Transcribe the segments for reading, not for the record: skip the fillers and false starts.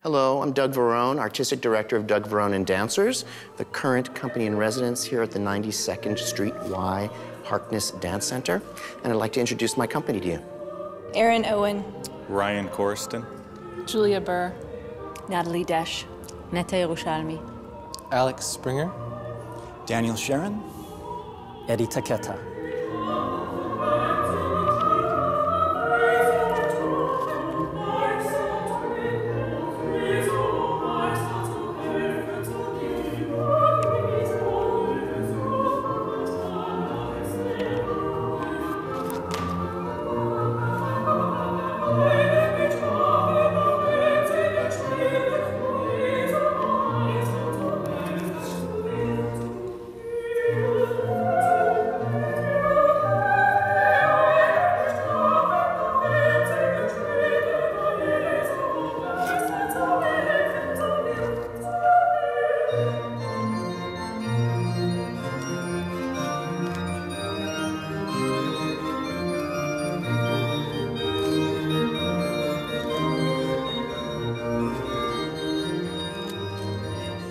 Hello, I'm Doug Verone, Artistic Director of Doug Verone and Dancers, the current company in residence here at the 92nd Street Y Harkness Dance Center. And I'd like to introduce my company to you. Erin Owen. Ryan Corriston. Julia Burr. Natalie Desch. Netta Yerushalmi. Alex Springer. Daniel Sharon. Eddie Taketa.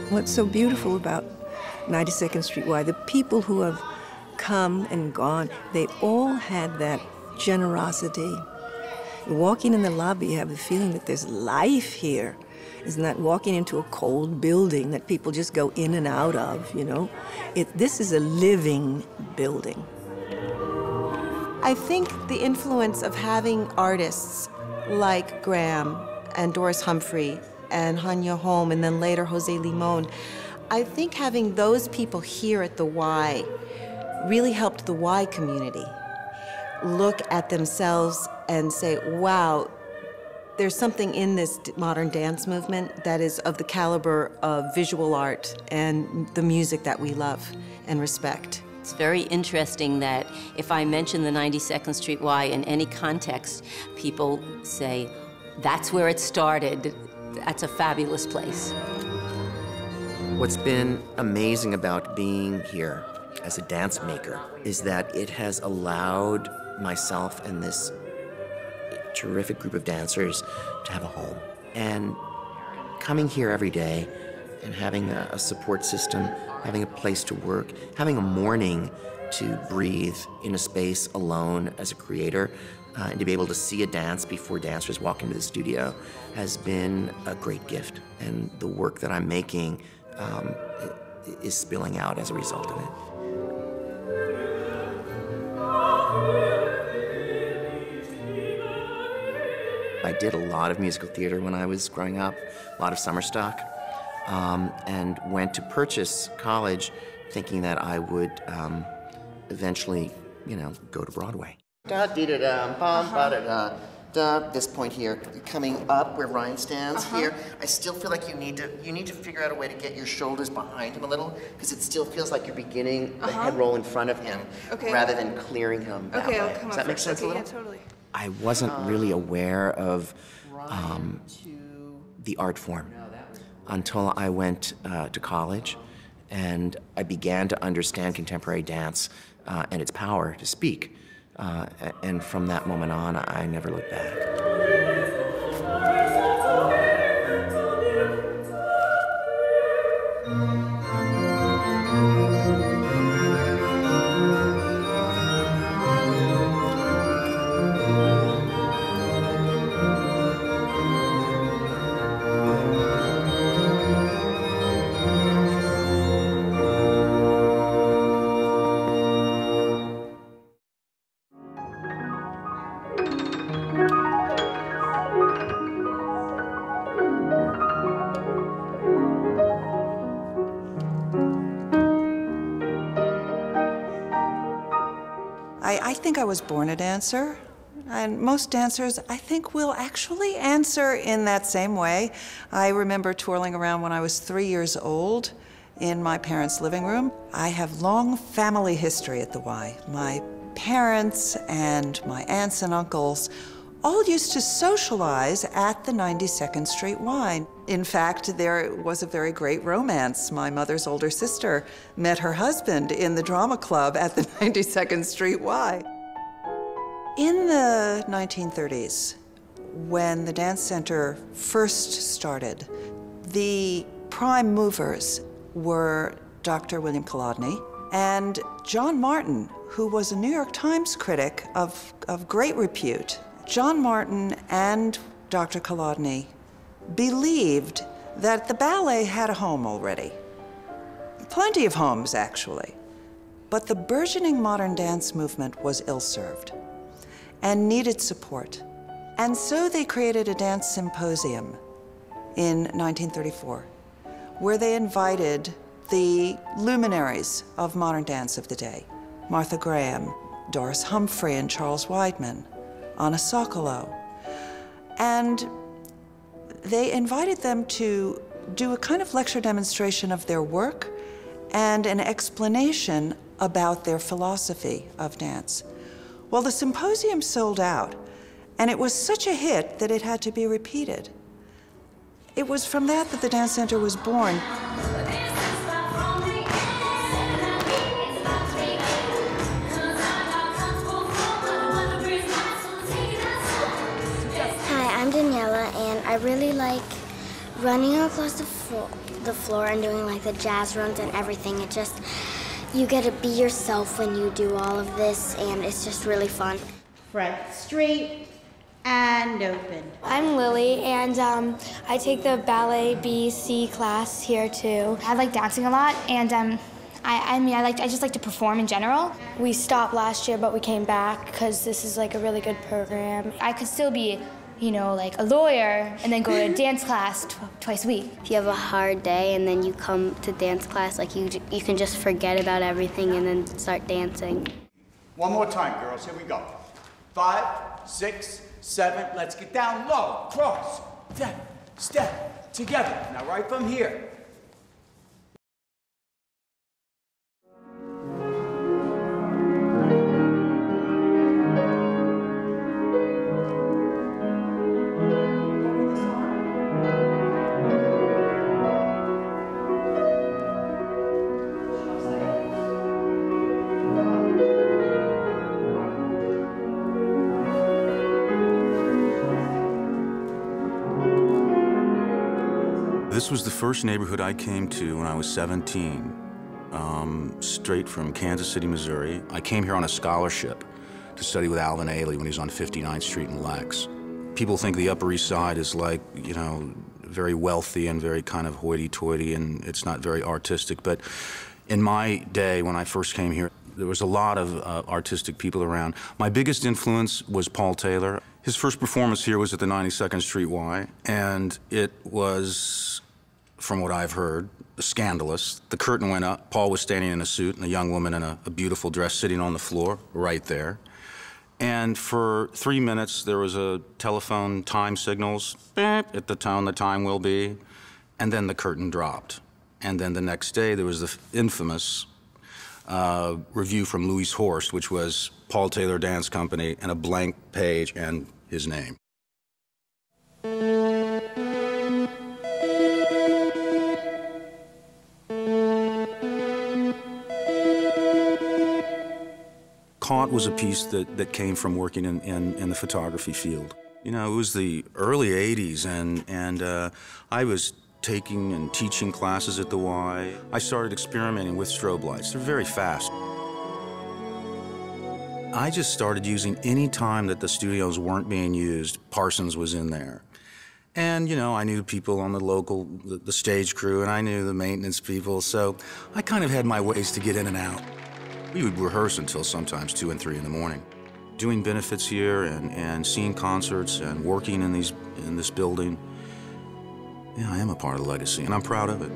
What's so beautiful about 92nd Street Y, the people who have come and gone, they all had that generosity. Walking in the lobby, you have the feeling that there's life here. It's not walking into a cold building that people just go in and out of, you know. This is a living building. I think the influence of having artists like Graham and Doris Humphrey and Hanya Holm, and then later Jose Limon, I think having those people here at the Y really helped the Y community look at themselves and say, wow, there's something in this modern dance movement that is of the caliber of visual art and the music that we love and respect. It's very interesting that if I mention the 92nd Street Y in any context, people say, that's where it started. That's a fabulous place. What's been amazing about being here as a dance maker is that it has allowed myself and this terrific group of dancers to have a home. And coming here every day and having a support system, having a place to work, having a morning to breathe in a space alone as a creator, and to be able to see a dance before dancers walk into the studio has been a great gift. And the work that I'm making is spilling out as a result of it. I did a lot of musical theater when I was growing up, a lot of summer stock, and went to Purchase College thinking that I would eventually, you know, go to Broadway. This point here, you're coming up where Ryan stands here. I still feel like you need to figure out a way to get your shoulders behind him a little, because it still feels like you're beginning the head roll in front of him rather than clearing him that way. I'll come Does that make sense a little? Yeah, totally. I wasn't really aware of the art form until I went to college, and I began to understand contemporary dance and its power to speak. And from that moment on, I never looked back. I think I was born a dancer, and most dancers, I think, will actually answer in that same way. I remember twirling around when I was 3 years old in my parents' living room. I have long family history at the Y. My parents and my aunts and uncles all used to socialize at the 92nd Street Y. In fact, there was a very great romance. My mother's older sister met her husband in the drama club at the 92nd Street Y. In the 1930s, when the Dance Center first started, the prime movers were Dr. William Kolodny and John Martin, who was a New York Times critic of great repute. John Martin and Dr. Kolodny believed that the ballet had a home already. Plenty of homes, actually. But the burgeoning modern dance movement was ill-served and needed support. And so they created a dance symposium in 1934, where they invited the luminaries of modern dance of the day, Martha Graham, Doris Humphrey and Charles Weidman, Anna Sokolow. And they invited them to do a kind of lecture demonstration of their work and an explanation about their philosophy of dance. Well, the symposium sold out, and it was such a hit that it had to be repeated. It was from that the Dance Center was born. Hi, I'm Daniela, and I really like running across the floor and doing like the jazz runs and everything. It just, you get to be yourself when you do all of this, and it's just really fun. Front straight and open. I'm Lily, and I take the ballet BC class here too. I like dancing a lot, and I just like to perform in general. We stopped last year, but we came back because this is like a really good program. I could still be, you know, like a lawyer and then go to dance class twice a week. If you have a hard day and then you come to dance class, like you can just forget about everything and then start dancing. One more time, girls. Here we go. 5, 6, 7. Let's get down low. Cross. Step. Together. Now right from here. This was the first neighborhood I came to when I was 17, straight from Kansas City, Missouri. I came here on a scholarship to study with Alvin Ailey when he was on 59th Street in Lex. People think the Upper East Side is like, you know, very wealthy and very kind of hoity-toity, and it's not very artistic. But in my day, when I first came here, there was a lot of artistic people around. My biggest influence was Paul Taylor. His first performance here was at the 92nd Street Y, and it was, from what I've heard, scandalous. The curtain went up, Paul was standing in a suit, and a young woman in a beautiful dress sitting on the floor, right there. And for 3 minutes, there was a telephone time signals, beep, at the tone the time will be, and then the curtain dropped. And then the next day, there was the infamous review from Louis Horst, which was Paul Taylor Dance Company, and a blank page and his name. Caught was a piece that came from working in the photography field. You know, it was the early 80s, and I was taking and teaching classes at the Y. I started experimenting with strobe lights. They're very fast. I just started using any time that the studios weren't being used. Parsons was in there. And, you know, I knew people on the stage crew, and I knew the maintenance people, so I kind of had my ways to get in and out. We would rehearse until sometimes 2 and 3 in the morning. Doing benefits here and seeing concerts and working in this building, yeah, I am a part of the legacy, and I'm proud of it.